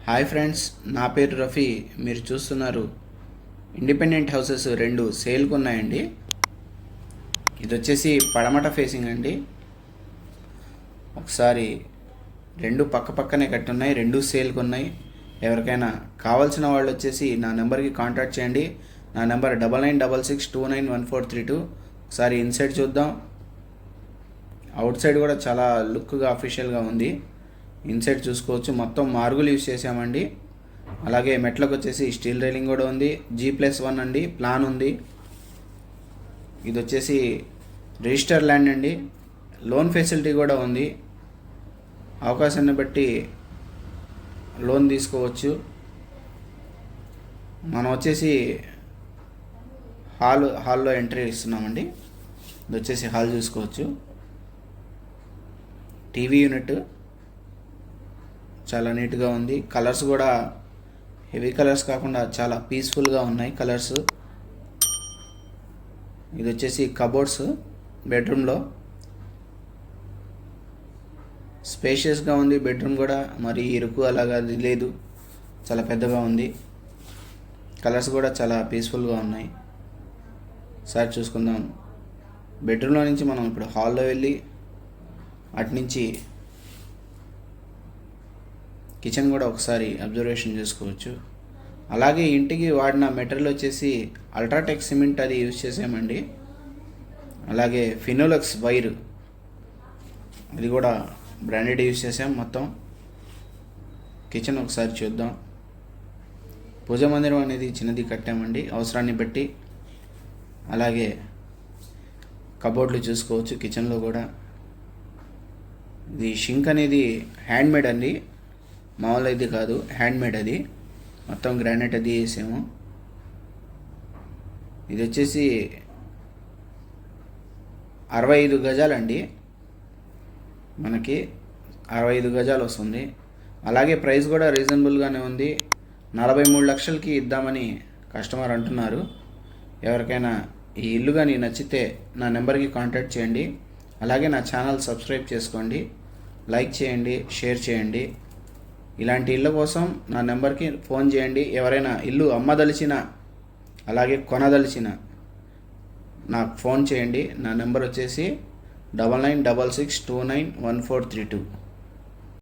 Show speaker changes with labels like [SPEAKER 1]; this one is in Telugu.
[SPEAKER 1] హాయ్ ఫ్రెండ్స్, నా పేరు రఫీ. మీరు చూస్తున్నారు ఇండిపెండెంట్ హౌసెస్ 2 సేల్కి ఉన్నాయండి. ఇది వచ్చేసి పడమట ఫేసింగ్ అండి. ఒకసారి 2 పక్క పక్కనే కట్టున్నాయి, 2 సేల్కి ఉన్నాయి. ఎవరికైనా కావాల్సిన వాళ్ళు వచ్చేసి నా నెంబర్కి కాంటాక్ట్ చేయండి. నా నెంబర్ 9966291432. ఒకసారి ఇన్సైడ్ చూద్దాం. అవుట్ సైడ్ కూడా చాలా లుక్గా అఫీషియల్గా ఉంది. ఇన్సైడ్ చూసుకోవచ్చు, మొత్తం మార్బుల్ యూజ్ చేసామండి. అలాగే మెట్లకు వచ్చేసి స్టీల్ రైలింగ్ కూడా ఉంది. G+1 అండి, ప్లాన్ ఉంది. ఇది వచ్చేసి రిజిస్టర్ ల్యాండ్ అండి. లోన్ ఫెసిలిటీ కూడా ఉంది. అవకాశాన్ని బట్టి లోన్ తీసుకోవచ్చు. మనం వచ్చేసి హాల్లో ఎంట్రీ ఇస్తున్నామండి. ఇది వచ్చేసి హాల్ చూసుకోవచ్చు. టీవీ యూనిట్ చాలా నీట్గా ఉంది. కలర్స్ కూడా హెవీ కలర్స్ కాకుండా చాలా పీస్ఫుల్గా ఉన్నాయి కలర్స్. ఇది వచ్చేసి కబోర్డ్స్ బెడ్రూమ్లో. స్పేషియస్గా ఉంది బెడ్రూమ్ కూడా, మరి ఇరుకు అలాగా లేదు, చాలా పెద్దగా ఉంది. కలర్స్ కూడా చాలా పీస్ఫుల్గా ఉన్నాయి. సార్ చూసుకుందాం. బెడ్రూమ్లో నుంచి మనం ఇప్పుడు హాల్లో వెళ్ళి అటునుంచి కిచెన్ కూడా ఒకసారి అబ్జర్వేషన్ చేసుకోవచ్చు. అలాగే ఇంటికి వాడిన మెటీరియల్ వచ్చేసి అల్ట్రాటెక్ సిమెంట్ అది యూజ్ చేసామండి. అలాగే ఫినోలెక్స్ వైర్, అది కూడా బ్రాండెడ్ యూజ్ చేసాం. మొత్తం కిచెన్ ఒకసారి చూద్దాం. పూజ మందిరం అనేది చిన్నది కట్టామండి అవసరాన్ని బట్టి. అలాగే కబోర్డ్లు చూసుకోవచ్చు కిచెన్లో కూడా. ఇది షింక్ అనేది హ్యాండ్మేడ్ అండి, మామూలు ఇది కాదు, హ్యాండ్మేడ్. అది మొత్తం గ్రానైట్ అది వేసాము. ఇది వచ్చేసి 65 గజాలండి, మనకి 65 గజాలు వస్తుంది. అలాగే ప్రైస్ కూడా రీజనబుల్గానే ఉంది. 43 లక్షలకి ఇద్దామని కస్టమర్ అంటున్నారు. ఎవరికైనా ఈ ఇల్లు కానీ నచ్చితే నా నెంబర్కి కాంటాక్ట్ చేయండి. అలాగే నా ఛానల్ సబ్స్క్రైబ్ చేసుకోండి, లైక్ చేయండి, షేర్ చేయండి. ఇలాంటి ఇళ్ళ కోసం నా నెంబర్కి ఫోన్ చేయండి. ఎవరైనా ఇల్లు అమ్మదలిచిన అలాగే కొనదలిచిన నాకు ఫోన్ చేయండి. నా నెంబర్ వచ్చేసి 9966291432.